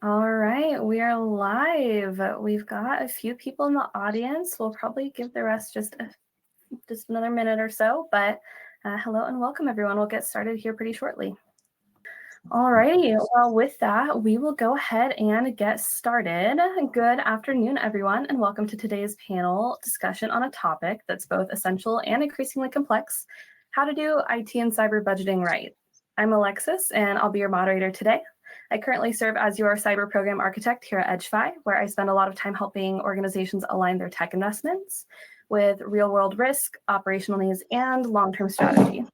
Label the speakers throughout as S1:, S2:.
S1: All right, we are live. We've got a few people in the audience. We'll probably give the rest just another minute or so, but hello and welcome everyone. We'll get started here pretty shortly. All righty, well, with that, we will go ahead and get started. Good afternoon, everyone, and welcome to today's panel discussion on a topic that's both essential and increasingly complex: how to do IT and cyber budgeting right. I'm Alexis, and I'll be your moderator today. I currently serve as your cyber program architect here at EdgeFi, where I spend a lot of time helping organizations align their tech investments with real-world risk, operational needs, and long-term strategy.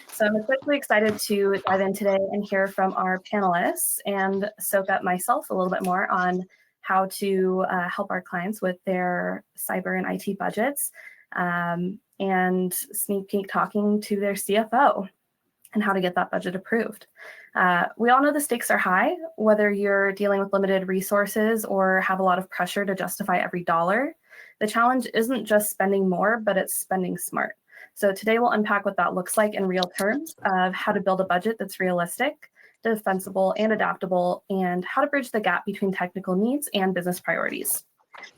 S1: So I'm especially excited to dive in today and hear from our panelists and soak up myself a little bit more on how to help our clients with their cyber and IT budgets, and sneak peek talking to their CFO and how to get that budget approved. We all know the stakes are high, whether you're dealing with limited resources or have a lot of pressure to justify every dollar. The challenge isn't just spending more, but it's spending smart. So today we'll unpack what that looks like in real terms of how to build a budget that's realistic, defensible, and adaptable, and how to bridge the gap between technical needs and business priorities.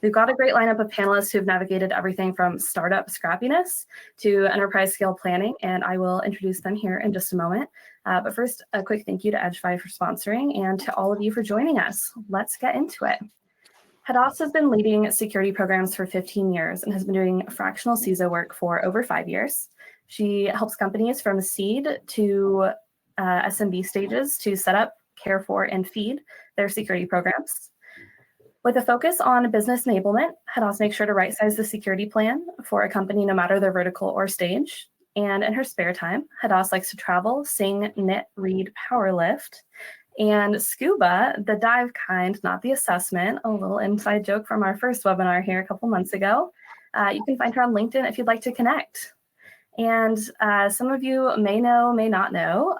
S1: We've got a great lineup of panelists who've navigated everything from startup scrappiness to enterprise scale planning, and I will introduce them here in just a moment. But first, a quick thank you to EdgeFi for sponsoring and to all of you for joining us. Let's get into it. Hadas has been leading security programs for 15 years and has been doing fractional CISO work for over 5 years. She helps companies from seed to SMB stages to set up, care for, and feed their security programs. With a focus on business enablement, Hadas makes sure to right-size the security plan for a company no matter their vertical or stage. And in her spare time, Hadas likes to travel, sing, knit, read, powerlift, and scuba, the dive kind, not the assessment, a little inside joke from our first webinar here a couple months ago. You can find her on LinkedIn if you'd like to connect. And some of you may know, may not know,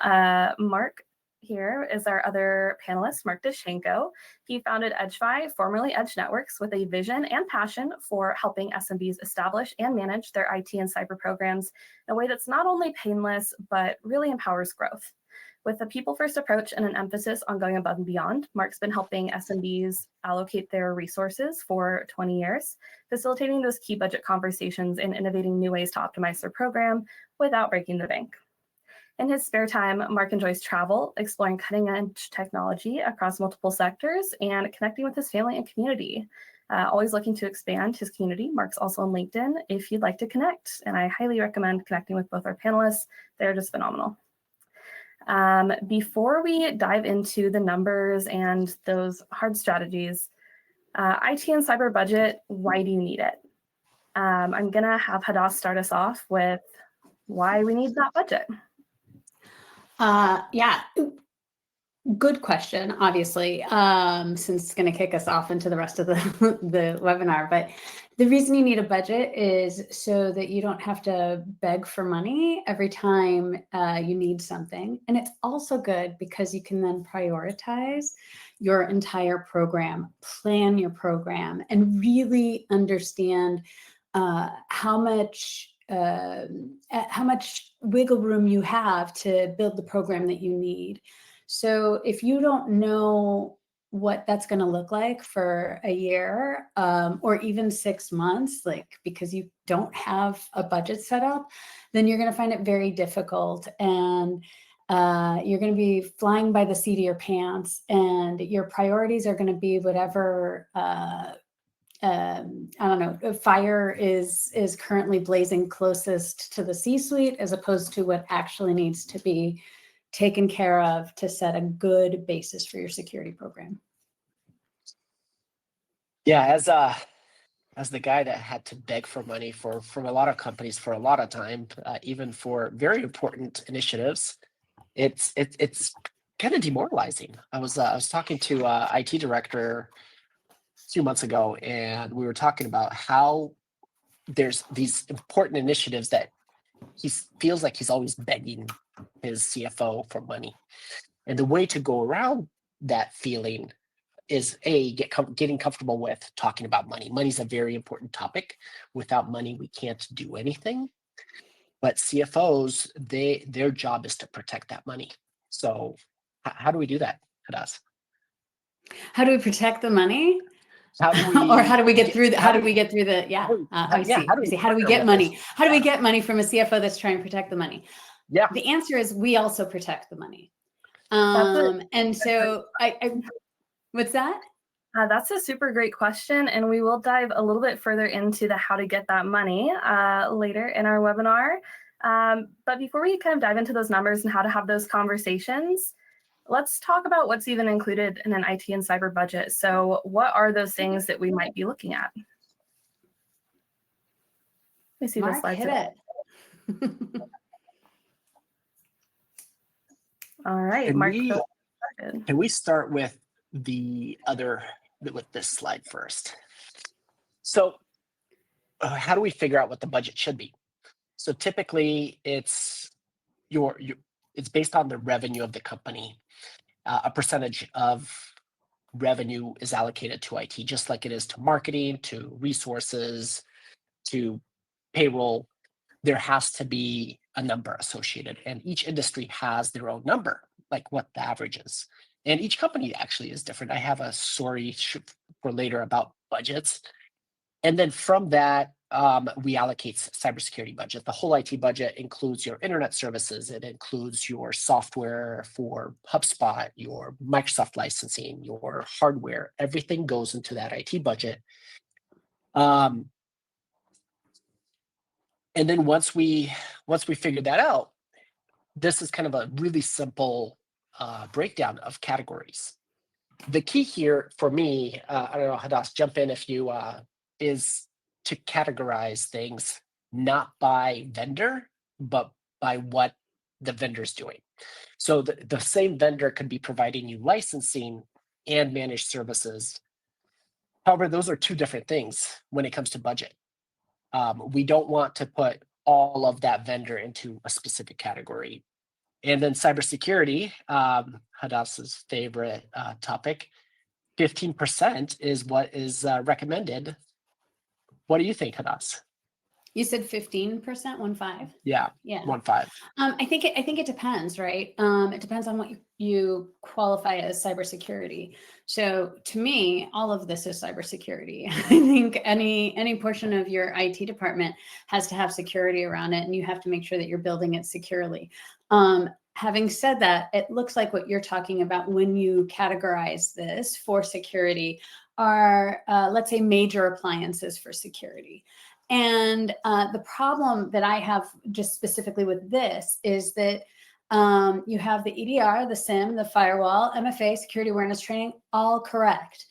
S1: Mark here is our other panelist, Mark Dashenko. He founded EdgeFi, formerly Edge Networks, with a vision and passion for helping SMBs establish and manage their IT and cyber programs in a way that's not only painless, but really empowers growth. With a people-first approach and an emphasis on going above and beyond, Mark's been helping SMBs allocate their resources for 20 years, facilitating those key budget conversations and innovating new ways to optimize their program without breaking the bank. In his spare time, Mark enjoys travel, exploring cutting-edge technology across multiple sectors, and connecting with his family and community. Always looking to expand his community. Mark's also on LinkedIn if you'd like to connect, and I highly recommend connecting with both our panelists. They're just phenomenal. Before we dive into the numbers and those hard strategies, IT and cyber budget, why do you need it? I'm gonna have Hadas start us off with why we need that budget.
S2: Yeah, good question, obviously, since it's going to kick us off into the rest of the webinar. But the reason you need a budget is so that you don't have to beg for money every time you need something. And it's also good because you can then prioritize your entire program, plan your program, and really understand how much wiggle room you have to build the program that you need. So if you don't know what that's going to look like for a year or even 6 months, like because you don't have a budget set up, then you're going to find it very difficult, and you're going to be flying by the seat of your pants, and your priorities are going to be whatever I don't know, fire is currently blazing closest to the C-suite, as opposed to what actually needs to be taken care of to set a good basis for your security program.
S3: Yeah, as the guy that had to beg for money from a lot of companies for a lot of time, even for very important initiatives, it's kind of demoralizing. I was talking to IT director 2 months ago, and we were talking about how there's these important initiatives that he feels like he's always begging his CFO for money. And the way to go around that feeling is getting comfortable with talking about money. Money's a very important topic. Without money, we can't do anything. But CFOs, their job is to protect that money. So how do we do that, Hadas?
S2: How do we protect the money?
S3: How do we
S2: Or how do we get through
S3: how do
S2: yeah,
S3: how, yeah, how do
S2: I
S3: we
S2: see. How do we
S3: partner
S2: get
S3: with this?
S2: money? How do we get money from a CFO that's trying to protect the money?
S3: Yeah.
S2: The answer is we also protect the money.
S1: That's a
S2: And so what's that?
S1: That's a super great question, and we will dive a little bit further into the how to get that money later in our webinar. But before we kind of dive into those numbers and how to have those conversations, let's talk about what's even included in an IT and cyber budget. So what are those things that we might be looking at? Let me see the
S2: Mark,
S1: slides.
S2: hit it.
S1: All right,
S3: Can
S1: Mark.
S3: we start with with this slide first? So how do we figure out what the budget should be? So typically it's it's based on the revenue of the company. A percentage of revenue is allocated to IT, just like it is to marketing, to resources, to payroll. There has to be a number associated, and each industry has their own number, like what the average is. And each company actually is different. I have a story for later about budgets. And then from that, we allocate cybersecurity budget. The whole IT budget includes your internet services. It includes your software for HubSpot, your Microsoft licensing, your hardware. Everything goes into that IT budget. And then once we figure that out, this is kind of a really simple breakdown of categories. The key here for me, I don't know, Hadass, jump in if you, is to categorize things not by vendor, but by what the vendor's doing. So the same vendor could be providing you licensing and managed services. However, those are two different things when it comes to budget. We don't want to put all of that vendor into a specific category. And then cybersecurity, Hadass's favorite topic, 15% is what is recommended. What do you think, Hadass?
S2: You said 15%, 1.5?
S3: Yeah,
S2: Yeah.
S3: 1.5.
S2: I think it depends, right? It depends on what you qualify as cybersecurity. So to me, all of this is cybersecurity. I think any portion of your IT department has to have security around it, and you have to make sure that you're building it securely. Having said that, it looks like what you're talking about when you categorize this for security are, let's say, major appliances for security. And the problem that I have just specifically with this is that you have the EDR, the SIM, the firewall, MFA, security awareness training, all correct.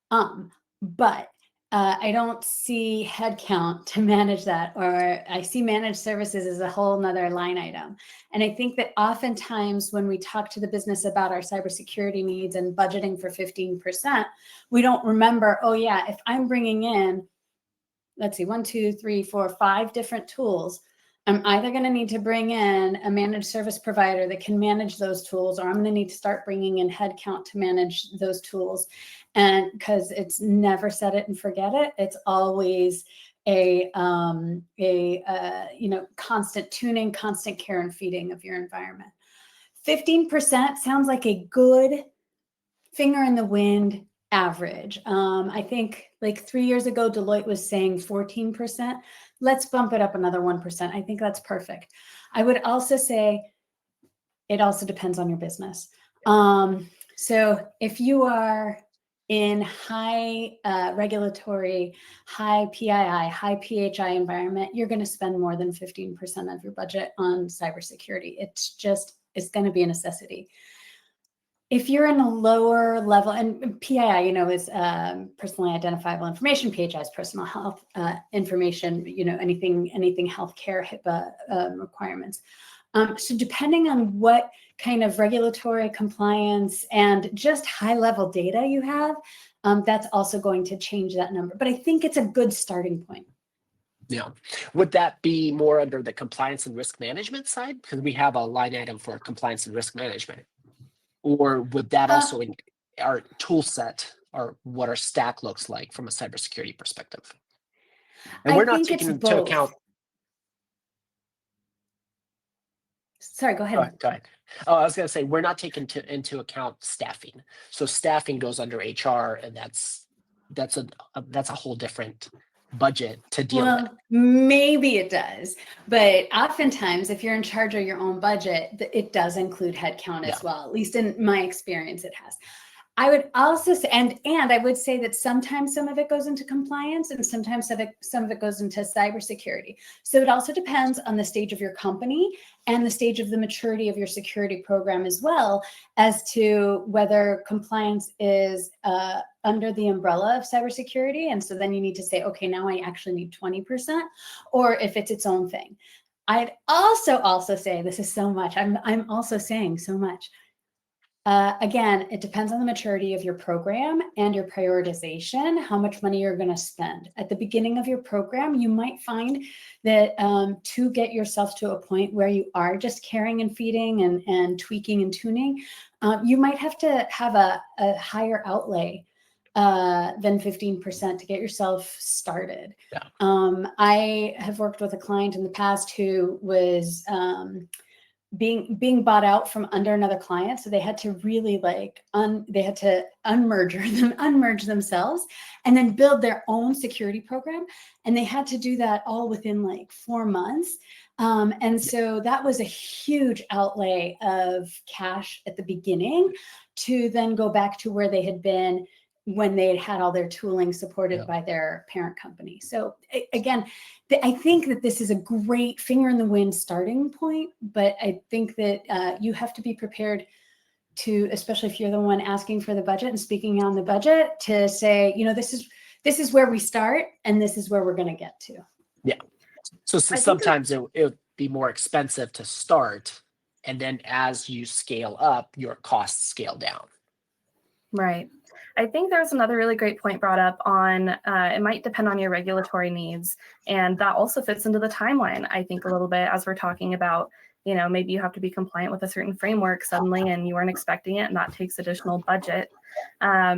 S2: But I don't see headcount to manage that, or I see managed services as a whole nother line item. And I think that oftentimes when we talk to the business about our cybersecurity needs and budgeting for 15%, we don't remember, oh yeah, if I'm bringing in, let's see, 1, 2, 3, 4, 5 different tools, I'm either going to need to bring in a managed service provider that can manage those tools, or I'm going to need to start bringing in headcount to manage those tools. And because it's never set it and forget it, it's always a constant tuning, constant care and feeding of your environment. 15% sounds like a good finger in the wind average. I think like 3 years ago, Deloitte was saying 14%. Let's bump it up another 1%. I think that's perfect. I would also say it also depends on your business. So if you are in high regulatory, high PII, high PHI environment, you're going to spend more than 15% of your budget on cybersecurity. It's going to be a necessity. If you're in a lower level, and PII, is personally identifiable information, PHI is personal health information, anything healthcare HIPAA requirements. So depending on what kind of regulatory compliance and just high level data you have, that's also going to change that number. But I think it's a good starting point.
S3: Yeah. Would that be more under the compliance and risk management side? Because we have a line item for compliance and risk management. Or would that also in our tool set or what our stack looks like from a cybersecurity perspective? And we're not taking into account.
S2: Sorry, go
S3: Go
S2: ahead.
S3: ahead. Go ahead. Oh, I was going to say we're not taking into account staffing. So staffing goes under HR, and that's a whole different budget to deal with.
S2: Well, maybe it does, but oftentimes if you're in charge of your own budget, it does include headcount as well. At least in my experience, it has. I would also say, and I would say that sometimes some of it goes into compliance and sometimes some of it goes into cybersecurity. So it also depends on the stage of your company and the stage of the maturity of your security program as well, as to whether compliance is under the umbrella of cybersecurity. And so then you need to say, okay, now I actually need 20%, or if it's its own thing. I'd also say, this is so much, I'm also saying so much. Again, it depends on the maturity of your program and your prioritization, how much money you're going to spend. At the beginning of your program, you might find that to get yourself to a point where you are just caring and feeding and tweaking and tuning, you might have to have a higher outlay than 15% to get yourself started.
S3: Yeah.
S2: I have worked with a client in the past who was being bought out from under another client. So they had to really they had to unmerge themselves and then build their own security program. And they had to do that all within like 4 months. And so that was a huge outlay of cash at the beginning to then go back to where they had been when they had all their tooling supported by their parent company. So again, I think that this is a great finger in the wind starting point, but I think that you have to be prepared to, especially if you're the one asking for the budget and speaking on the budget, to say, this is where we start and this is where we're going to get to.
S3: Yeah. So sometimes it would be more expensive to start, and then as you scale up, your costs scale down.
S1: Right. I think there's another really great point brought up on it might depend on your regulatory needs. And that also fits into the timeline, I think, a little bit, as we're talking about, maybe you have to be compliant with a certain framework suddenly and you weren't expecting it, and that takes additional budget.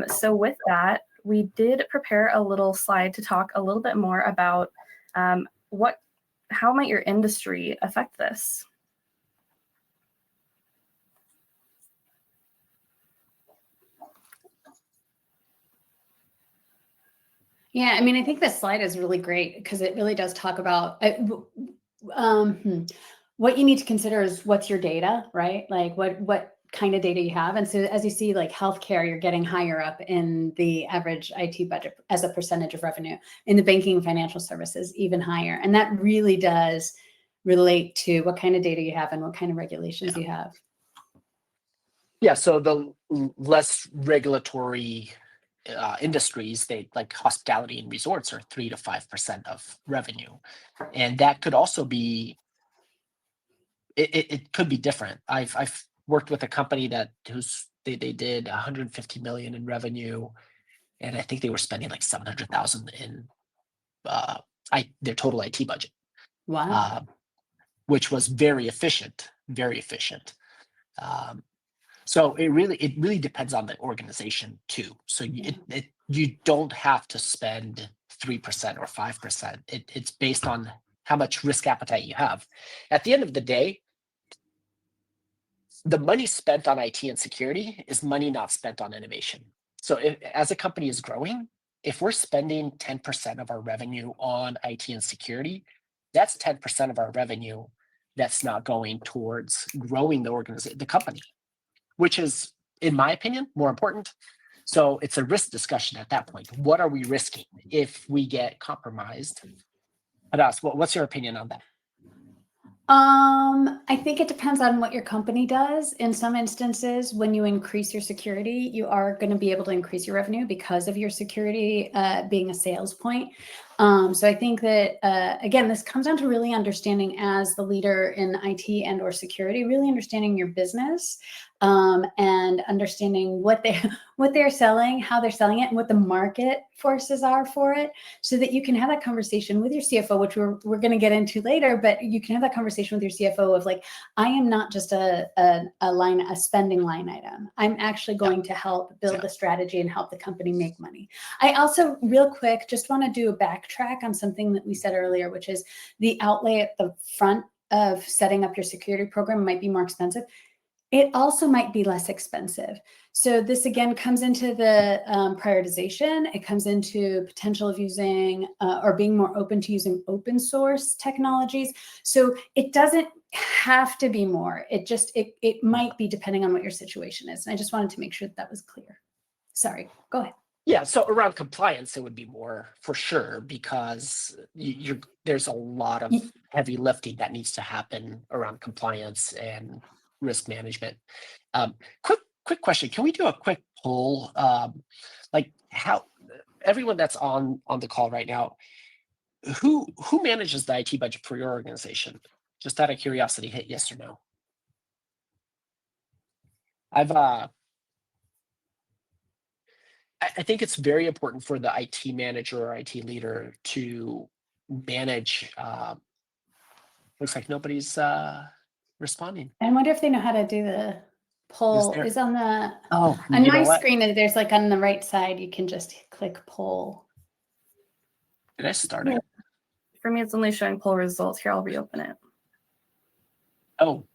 S1: So with that, we did prepare a little slide to talk a little bit more about how might your industry affect this?
S2: Yeah, I mean, I think this slide is really great because it really does talk about what you need to consider is what's your data, right? Like what kind of data you have. And so as you see, like healthcare, you're getting higher up in the average IT budget as a percentage of revenue. In the banking and financial services, even higher. And that really does relate to what kind of data you have and what kind of regulations you have.
S3: Yeah, so the less regulatory industries, they like hospitality and resorts, are 3 to 5% of revenue, and that could also be. It could be different. I've worked with a company they did 150 million in revenue, and I think they were spending like 700,000 in their total IT budget.
S2: Wow.
S3: Which was very efficient. So it really depends on the organization too. So you don't have to spend 3% or 5%. It's based on how much risk appetite you have. At the end of the day, the money spent on IT and security is money not spent on innovation. So as a company is growing, if we're spending 10% of our revenue on IT and security, that's 10% of our revenue that's not going towards growing the company, which is, in my opinion, more important. So it's a risk discussion at that point. What are we risking if we get compromised? Hadas, what's your opinion on that?
S2: I think it depends on what your company does. In some instances, when you increase your security, you are going to be able to increase your revenue because of your security being a sales point. So I think that, again, this comes down to really understanding, as the leader in IT and or security, really understanding your business and understanding what they're selling, how they're selling it, and what the market forces are for it, so that you can have that conversation with your CFO, which we're going to get into later. But you can have that conversation with your CFO of like, I am not just a spending line item. I'm actually going to help build the strategy and help the company make money. I also, real quick, just want to do a backtrack on something that we said earlier, which is the outlay at the front of setting up your security program might be more expensive. It also might be less expensive. So this again comes into the prioritization. It comes into potential of using or being more open to using open source technologies. So it doesn't have to be more. It might be depending on what your situation is. And I just wanted to make sure that was clear. Sorry, go ahead.
S3: Yeah, so around compliance, it would be more for sure, because there's a lot of heavy lifting that needs to happen around compliance and risk management. Quick question: can we do a quick poll? Like, how everyone that's on the call right now, who manages the IT budget for your organization? Just out of curiosity, hit yes or no. I think it's very important for the IT manager or IT leader to manage. Looks like nobody's responding.
S2: I wonder if they know how to do the poll. Is on the
S3: on
S2: my screen. There's like on the right side, you can just click poll.
S3: Did I start it?
S1: For me, it's only showing poll results. Here, I'll reopen it.
S3: Oh,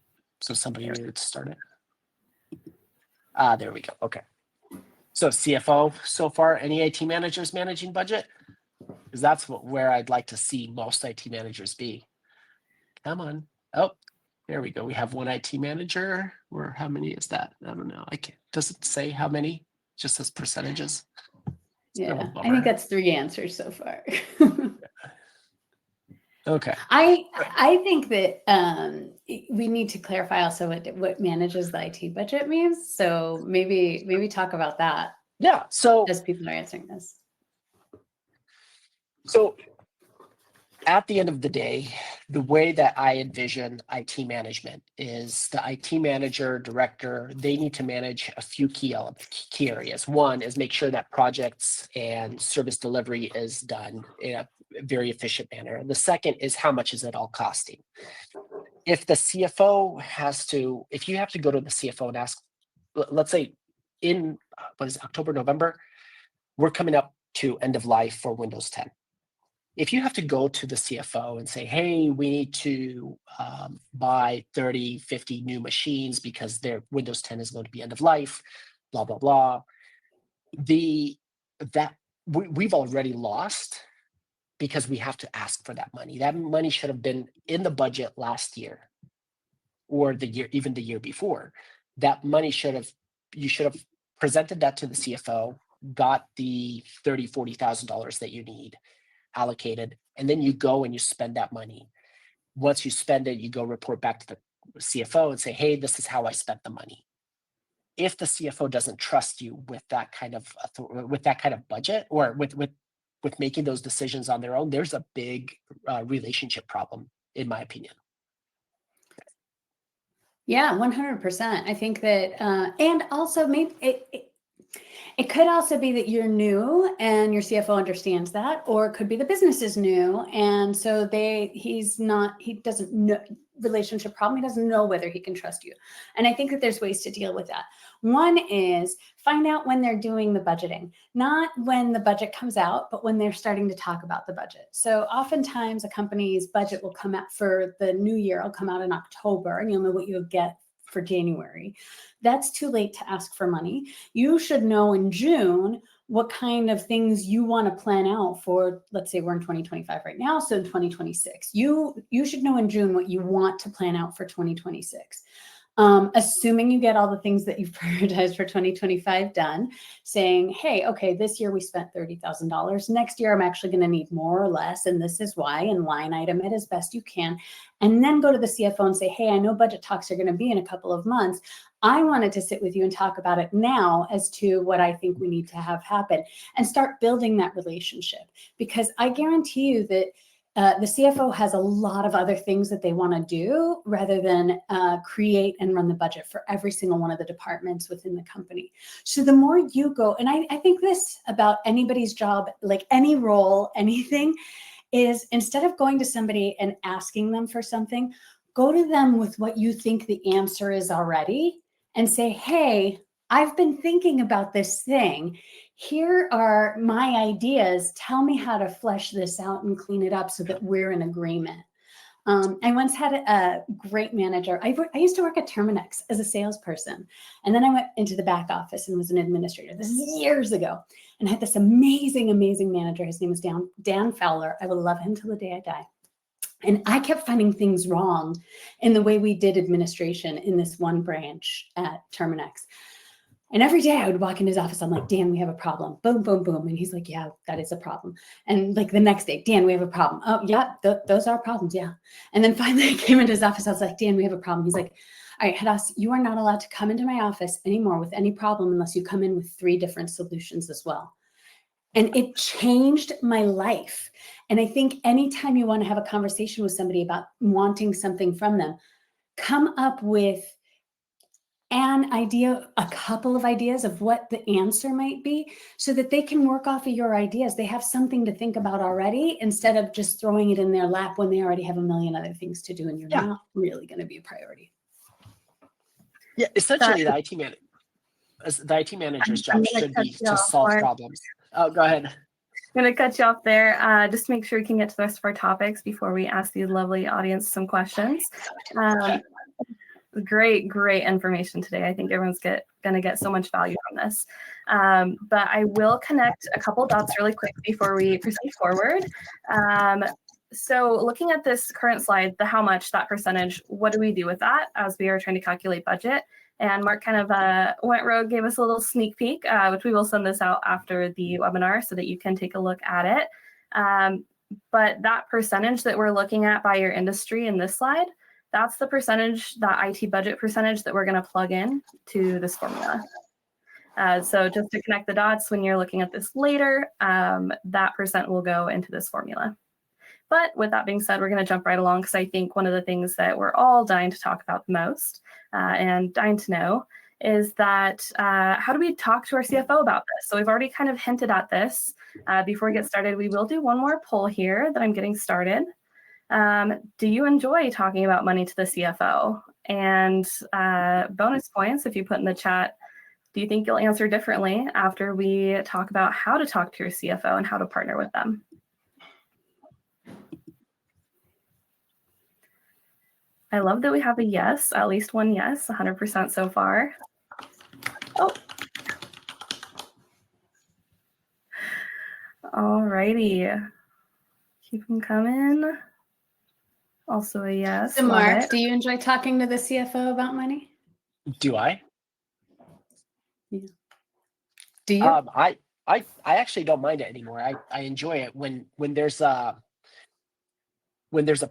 S3: so somebody needed to start it. There we go. Okay. So CFO so far, any IT managers managing budget? Because that's where I'd like to see most IT managers be. Come on. Oh, there we go. We have one IT manager. Or how many is that? I don't know. Does it say how many? It just says percentages.
S2: Yeah, I think that's 3 answers so far.
S3: Okay.
S2: I think that we need to clarify also what manages the IT budget means. So maybe talk about that.
S3: Yeah. So
S2: as people are answering this.
S3: So at the end of the day, the way that I envision IT management is the IT manager, director, they need to manage a few key areas. One is make sure that projects and service delivery is done in a very efficient manner. And the second is how much is it all costing? If the CFO if you have to go to the CFO and ask, let's say in October, November, we're coming up to end of life for Windows 10. If you have to go to the CFO and say, hey, we need to buy 30, 50 new machines because their Windows 10 is going to be end of life, blah, blah, blah. We've already lost because we have to ask for that money. That money should have been in the budget last year or even the year before. That money you should have presented that to the CFO, got the $30,000, $40,000 that you need allocated, and then you go and you spend that money. Once you spend it, you go report back to the CFO and say, hey, this is how I spent the money. If the CFO doesn't trust you with that kind of budget or with making those decisions on their own, there's a big relationship problem, in my opinion.
S2: Yeah, 100%. I think that, and also maybe it could also be that you're new and your CFO understands that, or it could be the business is new. And so he doesn't know relationship problem. He doesn't know whether he can trust you. And I think that there's ways to deal with that. One is find out when they're doing the budgeting, not when the budget comes out, but when they're starting to talk about the budget. So oftentimes a company's budget will come out for the new year. It'll come out in October and you'll know what you'll get for January. That's too late to ask for money. You should know in June what kind of things you want to plan out for. Let's say we're in 2025 right now, so in 2026. You should know in June what you want to plan out for 2026. Assuming you get all the things that you've prioritized for 2025 done, saying, hey, okay, this year we spent $30,000. Next year, I'm actually going to need more or less, and this is why, and line item it as best you can. And then go to the CFO and say, hey, I know budget talks are going to be in a couple of months. I wanted to sit with you and talk about it now as to what I think we need to have happen, and start building that relationship. Because I guarantee you that the CFO has a lot of other things that they want to do rather than create and run the budget for every single one of the departments within the company. So the more you go, and I think this about anybody's job, like any role, anything, is instead of going to somebody and asking them for something, go to them with what you think the answer is already and say, hey, I've been thinking about this thing. Here are my ideas. Tell me how to flesh this out and clean it up so that we're in agreement. I once had a great manager. I used to work at Terminix as a salesperson. And then I went into the back office and was an administrator. This is years ago. And I had this amazing, amazing manager. His name was Dan Fowler. I will love him till the day I die. And I kept finding things wrong in the way we did administration in this one branch at Terminix. And every day I would walk in his office, I'm like, Dan, we have a problem. Boom, boom, boom. And he's like, yeah, that is a problem. And like the next day, Dan, we have a problem. Oh, yeah, those are problems. Yeah. And then finally I came into his office. I was like, Dan, we have a problem. He's like, all right, Hadas, you are not allowed to come into my office anymore with any problem unless you come in with 3 different solutions as well. And it changed my life. And I think anytime you want to have a conversation with somebody about wanting something from them, come up with an idea, a couple of ideas of what the answer might be so that they can work off of your ideas. They have something to think about already instead of just throwing it in their lap when they already have a million other things to do and you're not really going to be a priority.
S3: Yeah, essentially the IT manager's job should be to solve problems. Oh, go ahead.
S1: I'm going to cut you off there just to make sure we can get to the rest of our topics before we ask the lovely audience some questions. Great information today. I think everyone's going to get so much value from this. But I will connect a couple dots really quick before we proceed forward. So looking at this current slide, the how much, that percentage, what do we do with that as we are trying to calculate budget? And Mark kind of went rogue, gave us a little sneak peek, which we will send this out after the webinar so that you can take a look at it. But that percentage that we're looking at by your industry in this slide, that's the percentage, that IT budget percentage that we're going to plug in to this formula. So just to connect the dots, when you're looking at this later, that percent will go into this formula. But with that being said, we're going to jump right along because I think one of the things that we're all dying to talk about the most and dying to know is that how do we talk to our CFO about this? So we've already kind of hinted at this. Before we get started, we will do one more poll here that I'm getting started. Do you enjoy talking about money to the CFO? And bonus points, if you put in the chat, do you think you'll answer differently after we talk about how to talk to your CFO and how to partner with them? I love that we have a yes, at least one yes, 100% so far. Oh. All righty. Keep them coming. Also a yes.
S2: So Mark, do you enjoy talking to the CFO about money?
S3: Do I?
S2: Yeah. Do you?
S3: I actually don't mind it anymore. I enjoy it when there's a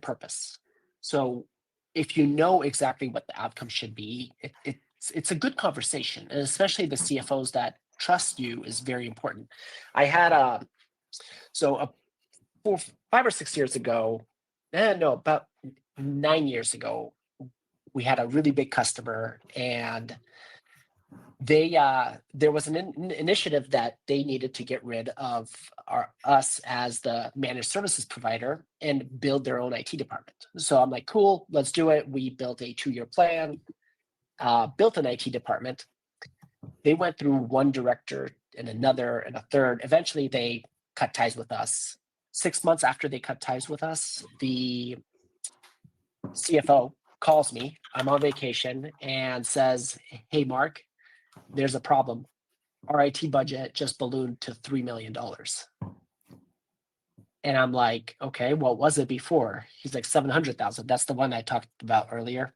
S3: purpose. So if you know exactly what the outcome should be, it's a good conversation, and especially the CFOs that trust you is very important. I had 5 or 6 years ago, about 9 years ago, we had a really big customer, and there was an initiative that they needed to get rid of us as the managed services provider and build their own IT department. So I'm like, cool, let's do it. We built a 2-year plan, built an IT department. They went through one director and another and a third. Eventually, they cut ties with us. 6 months after they cut ties with us, the CFO calls me. I'm on vacation and says, hey, Mark, there's a problem. Our IT budget just ballooned to $3 million. And I'm like, okay, what was it before? He's like, 700,000. That's the one I talked about earlier.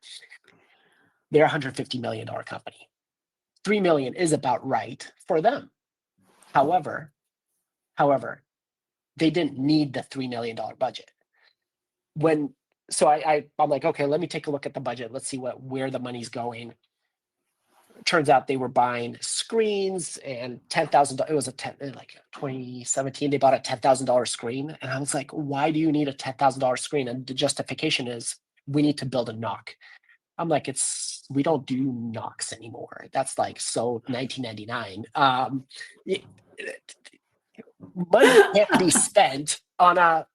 S3: They're a $150 million company. 3 million is about right for them. However, they didn't need the $3 million budget. So I'm like, okay, let me take a look at the budget. Let's see where the money's going. Turns out they were buying screens and $10,000. It was like 2017. They bought a $10,000 screen, and I was like, "Why do you need a $10,000 screen?" And the justification is, we need to build a NOC. I'm like, we don't do NOCs anymore. That's like so 1999. Money can't be spent on a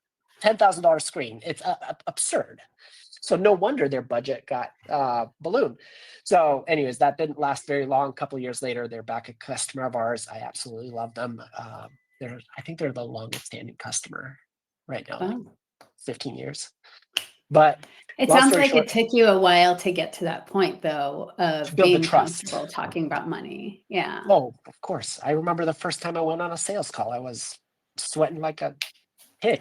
S3: $10,000 screen. It's absurd. So no wonder their budget got ballooned. So anyways, that didn't last very long. A couple of years later, they're back a customer of ours. I absolutely love them. I think they're the longest standing customer right now, 15 years. But
S2: It
S3: long
S2: sounds
S3: story
S2: like it
S3: short,
S2: took you a while to get to that point, though,
S3: to
S2: of
S3: build the
S2: being
S3: trust.
S2: comfortable talking about money. Yeah.
S3: Oh, of course. I remember the first time I went on a sales call, I was sweating like a pig.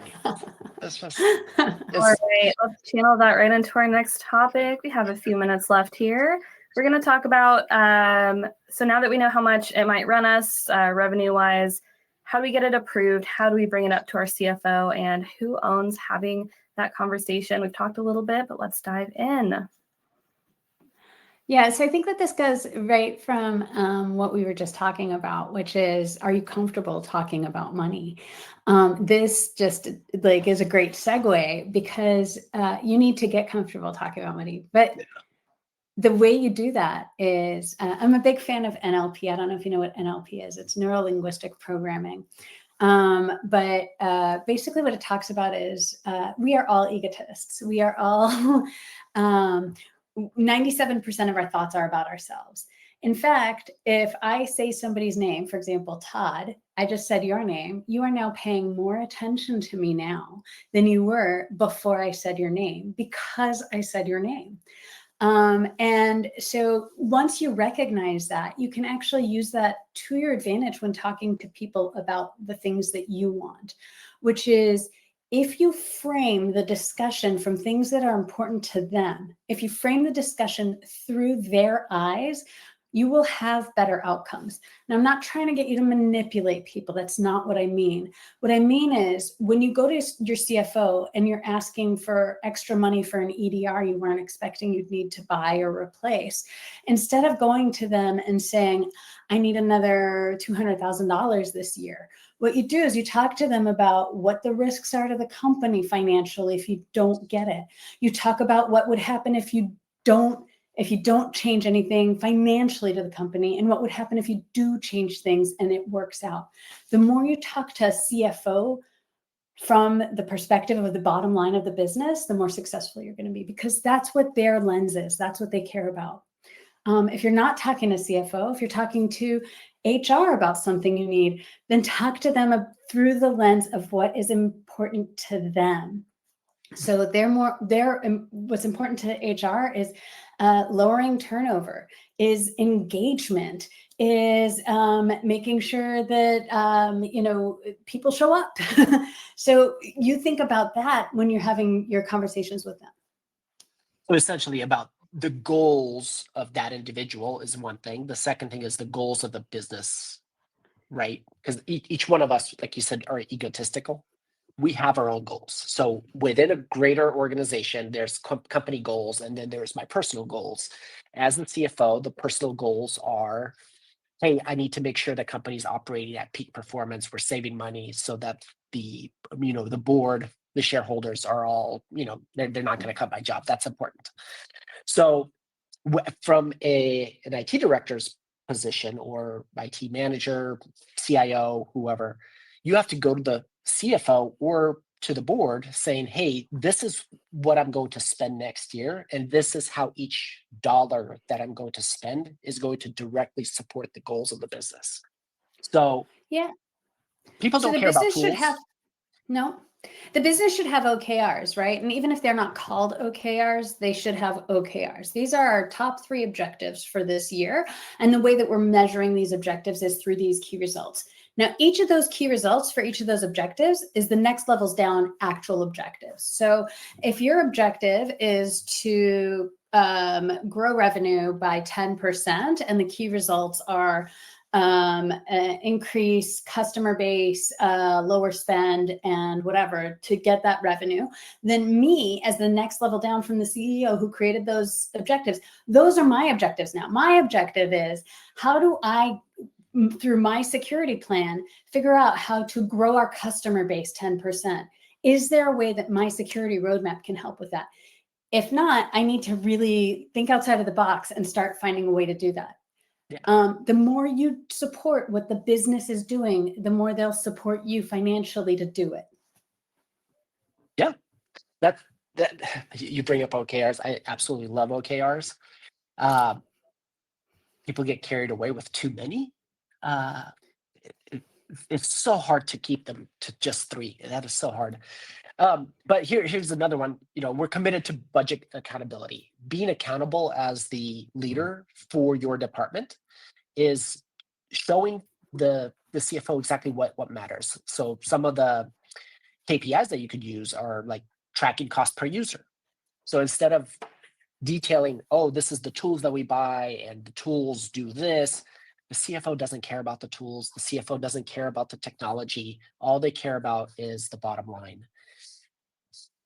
S3: It's just,
S1: All
S3: it's
S1: right, let's channel that right into our next topic. We have a few minutes left here. We're going to talk about, so now that we know how much it might run us revenue-wise, how do we get it approved? How do we bring it up to our CFO? And who owns having that conversation? We've talked a little bit, but let's dive in.
S2: Yeah, so I think that this goes right from what we were just talking about, which is, are you comfortable talking about money? This just like is a great segue because you need to get comfortable talking about money. But the way you do that is, I'm a big fan of NLP. I don't know if you know what NLP is. It's neuro-linguistic programming. But basically what it talks about is we are all egotists. We are all 97% of our thoughts are about ourselves. In fact, if I say somebody's name, for example, Todd, I just said your name, you are now paying more attention to me now than you were before I said your name because I said your name. And so once you recognize that, you can actually use that to your advantage when talking to people about the things that you want, which is if you frame the discussion from things that are important to them, if you frame the discussion through their eyes, you will have better outcomes. Now, I'm not trying to get you to manipulate people. That's not what I mean. What I mean is when you go to your CFO and you're asking for extra money for an EDR you weren't expecting you'd need to buy or replace, instead of going to them and saying, I need another $200,000 this year, what you do is you talk to them about what the risks are to the company financially if you don't get it. You talk about what would happen if you don't change anything financially to the company and what would happen if you do change things and it works out. The more you talk to a CFO from the perspective of the bottom line of the business, the more successful you're going to be because that's what their lens is. That's what they care about. If you're not talking to CFO, if you're talking to HR about something you need, then talk to them through the lens of what is important to them. So what's important to HR is lowering turnover, is engagement, is making sure that people show up. So you think about that when you're having your conversations with them.
S3: so essentially about the goals of that individual is one thing. The second thing is the goals of the business, right? Because each one of us, like you said, are egotistical. We have our own goals. So within a greater organization, there's company goals, and then there's my personal goals. As the CFO, the personal goals are, hey, I need to make sure the company's operating at peak performance. We're saving money so that the board, the shareholders are all, they're not going to cut my job. That's important. So from an IT director's position or IT manager, CIO, whoever, you have to go to the CFO or to the board saying, hey, this is what I'm going to spend next year. And this is how each dollar that I'm going to spend is going to directly support the goals of the business. So
S2: Yeah.
S3: people
S2: So
S3: don't
S2: the
S3: care about
S2: business should
S3: tools.
S2: have the business should have OKRs, right? And even if they're not called OKRs, they should have OKRs. These are our top 3 objectives for this year. And the way that we're measuring these objectives is through these key results. Now, each of those key results for each of those objectives is the next levels down actual objectives. So if your objective is to grow revenue by 10% and the key results are increase customer base, lower spend, and whatever to get that revenue, then me as the next level down from the CEO who created those objectives, those are my objectives now. My objective is how do I, through my security plan, figure out how to grow our customer base 10%? Is there a way that my security roadmap can help with that? If not, I need to really think outside of the box and start finding a way to do that.
S3: Yeah.
S2: The more you support what the business is doing, the more they'll support you financially to do it.
S3: Yeah, that you bring up OKRs. I absolutely love OKRs. People get carried away with too many. It's so hard to keep them to just 3. That is so hard. But here's another one. We're committed to budget accountability. Being accountable as the leader for your department is showing the CFO exactly what matters. So some of the KPIs that you could use are like tracking cost per user. So instead of detailing, oh, this is the tools that we buy and the tools do this, the CFO doesn't care about the tools. The CFO doesn't care about the technology. All they care about is the bottom line.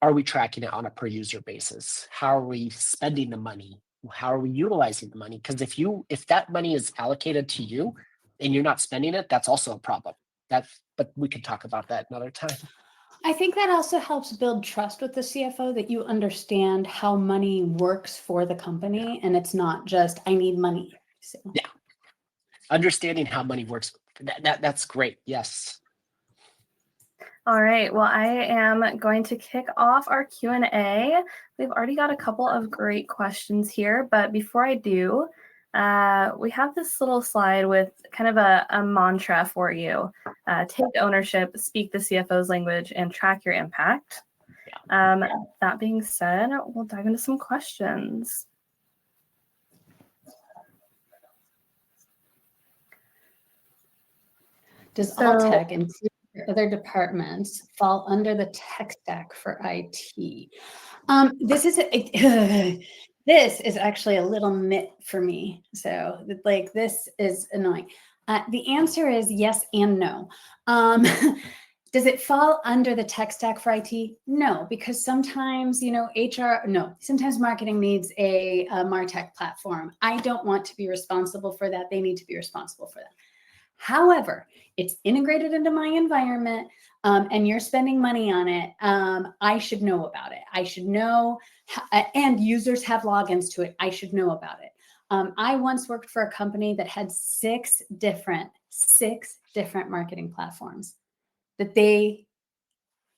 S3: Are we tracking it on a per user basis? How are we spending the money? How are we utilizing the money? Because if that money is allocated to you and you're not spending it, that's also a problem. But we can talk about that another time.
S2: I think that also helps build trust with the CFO, that you understand how money works for the company, and it's not just, I need money. So.
S3: Yeah. Understanding how money works, that's great. Yes.
S1: All right, well, I am going to kick off our Q&A. We've already got a couple of great questions here, but before I do, we have this little slide with kind of a mantra for you. Take ownership, speak the CFO's language, and track your impact. That being said, we'll dive into some questions.
S2: Does all tech, including other departments, fall under the tech stack for IT? This is actually a little nit for me. So like, this is annoying. The answer is yes and no. Does it fall under the tech stack for IT? No, because sometimes, sometimes marketing needs a MarTech platform. I don't want to be responsible for that. They need to be responsible for that. However, it's integrated into my environment, and you're spending money on it. I should know about it. I should know, and users have logins to it. I should know about it. I once worked for a company that had six different marketing platforms, that they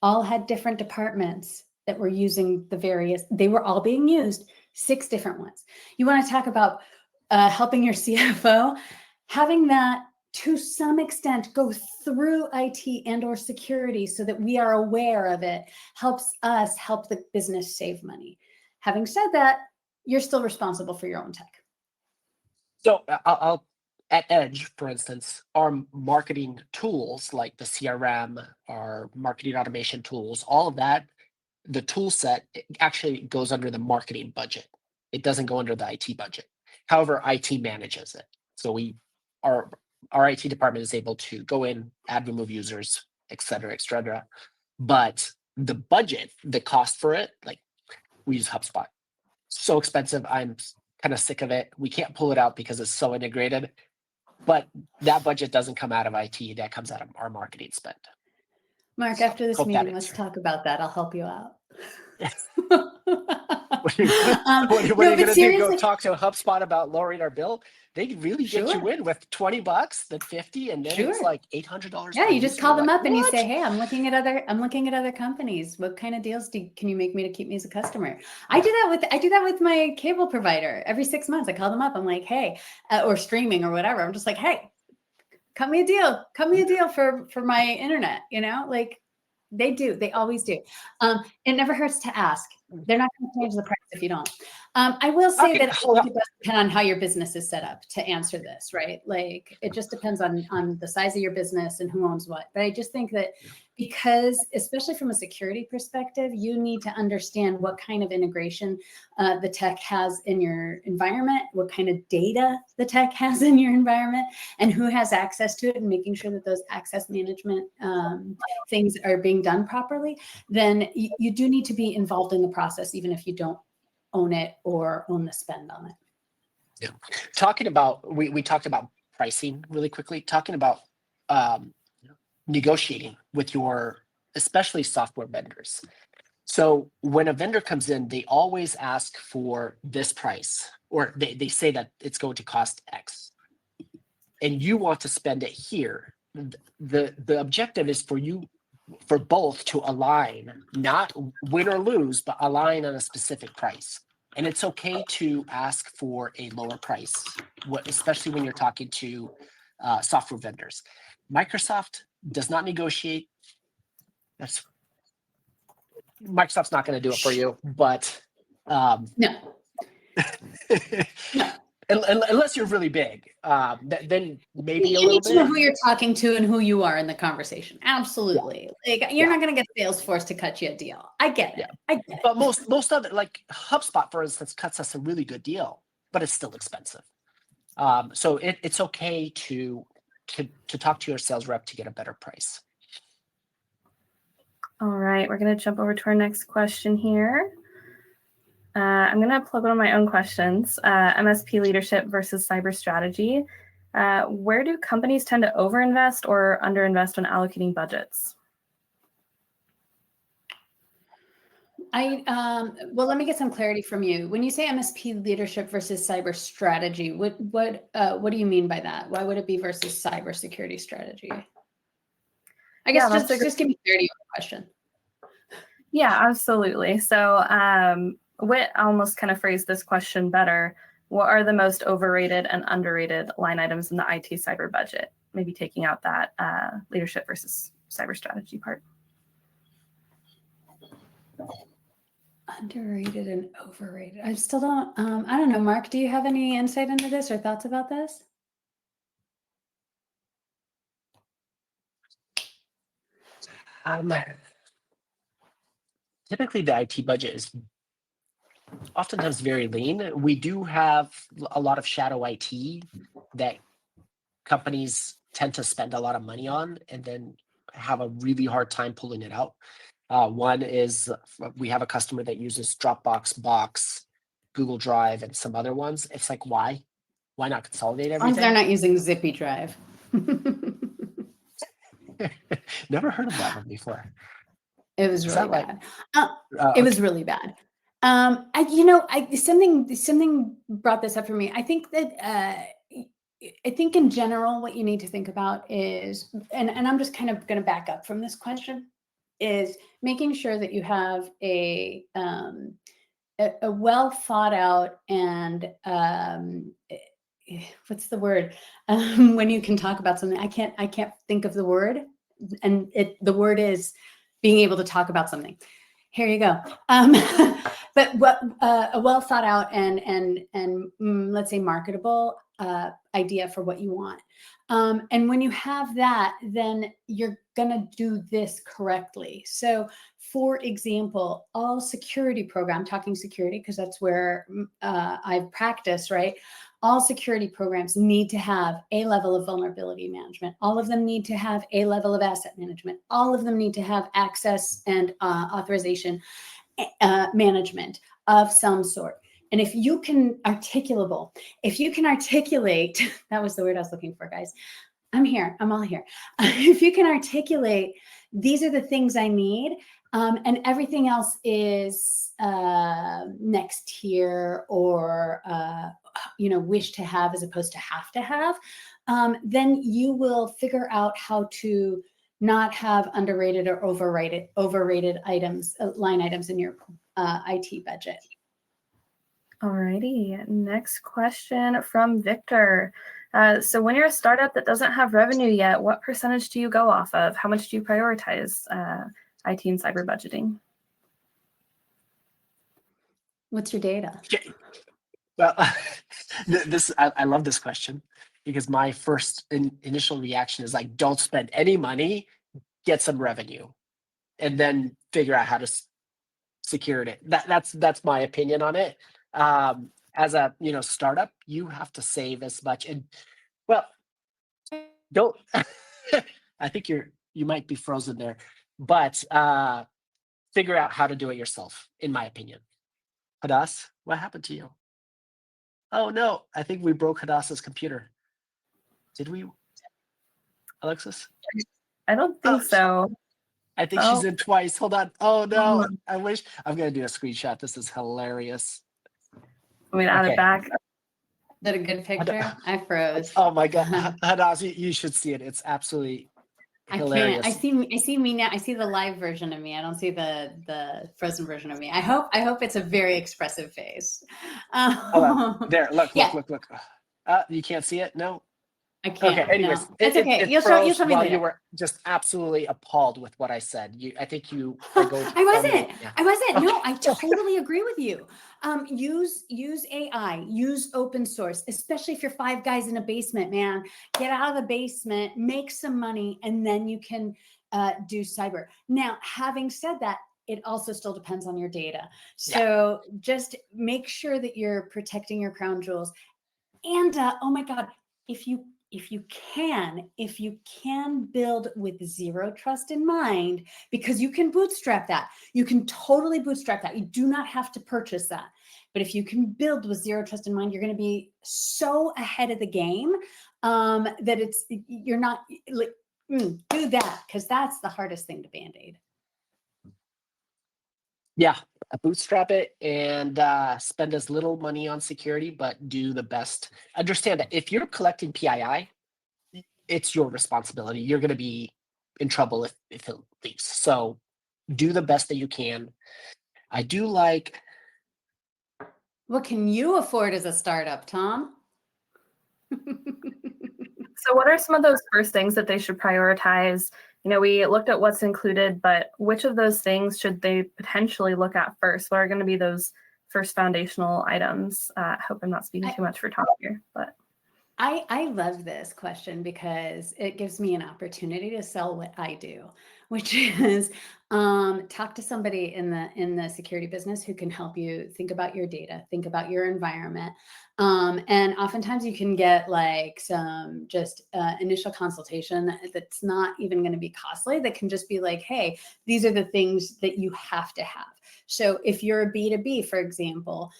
S2: all had different departments that were using they were all being used, 6 different ones. You want to talk about helping your CFO, having that to some extent go through IT and or security so that we are aware of it, helps us help the business save money. Having said that, you're still responsible for your own tech.
S3: So I'll at Edge, for instance, our marketing tools like the CRM, our marketing automation tools, all of that, the tool set actually goes under the marketing budget. It doesn't go under the IT budget. However, IT manages it. So our IT department is able to go in, add, remove users, et cetera, but the budget, the cost for it, like, we use HubSpot. So expensive. I'm kind of sick of it. We can't pull it out because it's so integrated, but that budget doesn't come out of IT. That comes out of our marketing spend.
S2: Mark, after this meeting, let's talk about that. I'll help you out.
S3: What are you going to do? Go talk to HubSpot about lowering our bill? They really get you in with $20, then $50, and then it's like $800.
S2: Yeah, you just call them up and you say, "Hey, I'm looking at other companies. What kind of deals can you make me to keep me as a customer?" I do that with my cable provider. Every 6 months, I call them up. I'm like, "Hey," or streaming or whatever. I'm just like, "Hey, cut me a deal for my internet." Like, they always do. It never hurts to ask. They're not going to change the price if you don't. I will say that it does depend on how your business is set up to answer this, right? Like, it just depends on the size of your business and who owns what. But I just think that because, especially from a security perspective, you need to understand what kind of integration the tech has in your environment, what kind of data the tech has in your environment, and who has access to it, and making sure that those access management things are being done properly. Then you do need to be involved in the process, even if you don't own it or own the spend on it.
S3: Yeah. Talking about, we talked about pricing really quickly, talking about negotiating with your, especially software vendors. So when a vendor comes in, they always ask for this price, or they say that it's going to cost X, and you want to spend it here. The objective is for both to align, not win or lose, but align on a specific price. And it's okay to ask for a lower price, especially when you're talking to software vendors. Microsoft does not negotiate. Microsoft's not going to do it for you, but um,
S2: No, no.
S3: unless you're really big, then maybe a
S2: You
S3: little
S2: need to know
S3: bit.
S2: who you're talking to and who you are in the conversation. Absolutely. Like you're
S3: Yeah.
S2: not going to get Salesforce to cut you a deal. I get
S3: Yeah.
S2: it. I get it.
S3: But most of it, like HubSpot, for instance, cuts us a really good deal, but it's still expensive. So it's okay to talk to your sales rep to get a better price.
S1: All right, we're going to jump over to our next question here. I'm going to plug one of my own questions, MSP leadership versus cyber strategy. Where do companies tend to overinvest or underinvest when allocating budgets?
S2: Well, let me get some clarity from you. When you say MSP leadership versus cyber strategy, what do you mean by that? Why would it be versus cybersecurity strategy? I guess just give me clarity on the question.
S1: Yeah, absolutely. So Whit almost kind of phrased this question better. What are the most overrated and underrated line items in the IT cyber budget? Maybe taking out that leadership versus cyber strategy part.
S2: Underrated and overrated. I still don't, I don't know, Mark, do you have any insight into this or thoughts about this?
S3: Typically, the IT budget is oftentimes very lean. We do have a lot of shadow IT that companies tend to spend a lot of money on and then have a really hard time pulling it out. One is we have a customer that uses Dropbox, Box, Google Drive, and some other ones. It's like, why? Why not consolidate
S2: As long as
S3: everything?
S2: they're not using Zippy Drive.
S3: Never heard of that one before.
S2: It was really
S3: like-
S2: bad.
S3: Okay.
S2: It was really bad. Something brought this up for me. I think that I think in general, what you need to think about is, and I'm just kind of going to back up from this question, is making sure that you have a well thought out and what's the word when you can talk about something. I can't think of the word, and the word is being able to talk about something. Here you go. But what a well thought out and let's say marketable idea for what you want. And when you have that, then you're gonna do this correctly. So for example, all security program, talking security, because that's where I've practiced, right? All security programs need to have a level of vulnerability management. All of them need to have a level of asset management. All of them need to have access and authorization management of some sort. And if you can articulate, that was the word I was looking for, guys. I'm here, I'm all here. If you can articulate, these are the things I need, and everything else is next tier or, wish to have as opposed to have to have, then you will figure out how to not have underrated or overrated items, line items in your IT budget.
S1: Alrighty, next question from Victor. So when you're a startup that doesn't have revenue yet, what percentage do you go off of? How much do you prioritize IT and cyber budgeting?
S2: What's your data?
S3: Well, I love this question because my first initial reaction is like, don't spend any money, get some revenue, and then figure out how to secure it. That's my opinion on it. As a startup, you have to save as much, and well, don't. I think you might be frozen there, but figure out how to do it yourself. In my opinion, Hadas, what happened to you? Oh no, I think we broke Hadassah's computer. Did we, Alexis?
S1: I don't think so.
S3: I think she's in twice. Hold on. Oh no, I wish I'm gonna do a screenshot. This is hilarious.
S1: I mean, add it back.
S2: Is that a good picture? I froze.
S3: Oh my god, Hadassah, you should see it. It's absolutely hilarious.
S2: I can't. I see me now. I see the live version of me. I don't see the frozen version of me. I hope it's a very expressive face.
S3: Hold on. There, look. You can't see it? No.
S2: I can't.
S3: Okay. Anyways,
S2: No, that's okay.
S3: it
S2: You'll
S3: froze
S2: show me
S3: while
S2: later.
S3: you were just absolutely appalled with what I said. I think you are going to
S2: I
S3: tell me.
S2: wasn't.
S3: Yeah.
S2: I wasn't. No,
S3: Okay.
S2: I totally agree with you. Use AI, use open source, especially if you're five guys in a basement, man. Get out of the basement, make some money, and then you can do cyber. Now, having said that, it also still depends on your data. So just make sure that you're protecting your crown jewels. And oh my God, if you can build with zero trust in mind, because you can bootstrap that. You can totally bootstrap that. You do not have to purchase that. But if you can build with zero trust in mind, you're going to be so ahead of the game that you're not like, do that, because that's the hardest thing to Band-Aid.
S3: Yeah, bootstrap it and spend as little money on security, but do the best. Understand that if you're collecting PII, it's your responsibility. You're going to be in trouble if it leaks. So do the best that you can. I do like.
S2: What can you afford as a startup, Tom?
S1: So what are some of those first things that they should prioritize? We looked at what's included, but which of those things should they potentially look at first? What are going to be those first foundational items? I hope I'm not speaking too much for Tom here, but.
S2: I love this question because it gives me an opportunity to sell what I do, which is talk to somebody in the security business who can help you think about your data, think about your environment. And oftentimes you can get like some just initial consultation that's not even going to be costly, that can just be like, hey, these are the things that you have to have. So if you're a B2B, for example,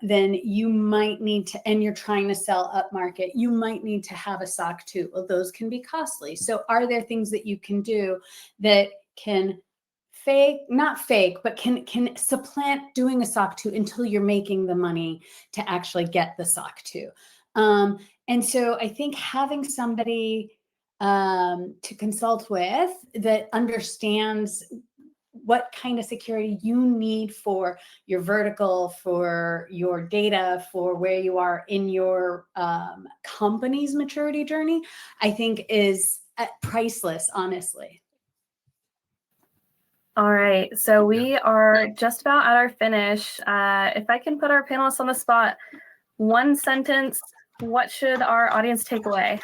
S2: then you might need to, and you're trying to sell up market, you might need to have a SOC 2. Well, those can be costly. So are there things that you can do that can not fake, but can supplant doing a SOC 2 until you're making the money to actually get the SOC 2? And so I think having somebody to consult with that understands what kind of security you need for your vertical, for your data, for where you are in your company's maturity journey, I think is priceless, honestly.
S1: All right, so we are just about at our finish. If I can put our panelists on the spot, one sentence, what should our audience take away?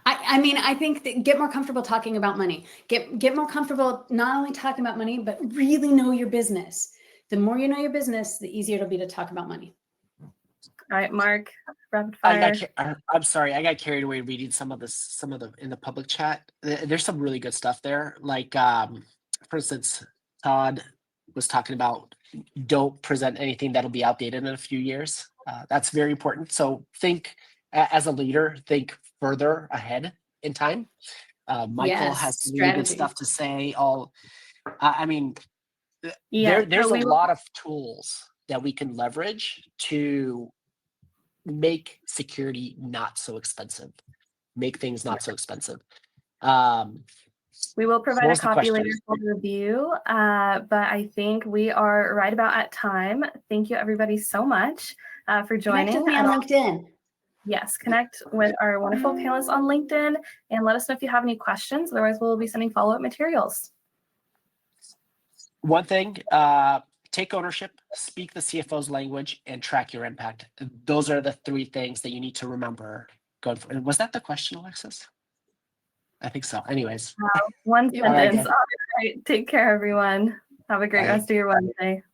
S2: I mean, I think that get more comfortable talking about money. Get more comfortable not only talking about money, but really know your business. The more you know your business, the easier it'll be to talk about money.
S1: All right, Mark, rapid fire.
S3: I'm sorry, I got carried away reading some of the in the public chat. There's some really good stuff there. Like, for instance, Todd was talking about don't present anything that'll be outdated in a few years. That's very important. So think as a leader, think further ahead in time. Michael has some really good stuff to say. I mean, there's a lot of tools that we can leverage to make security not so expensive, make things not so expensive.
S1: We will provide a copy later for review, but I think we are right about at time. Thank you everybody so much for joining.
S2: Connect with me on LinkedIn.
S1: Yes, connect with our wonderful panelists on LinkedIn and let us know if you have any questions. Otherwise, we'll be sending follow-up materials.
S3: One thing, take ownership, speak the CFO's language, and track your impact. Those are the three things that you need to remember going forward. Was that the question, Alexis? I think so. Anyways.
S1: One sentence. All right. Take care, everyone. Have a great rest of your Wednesday.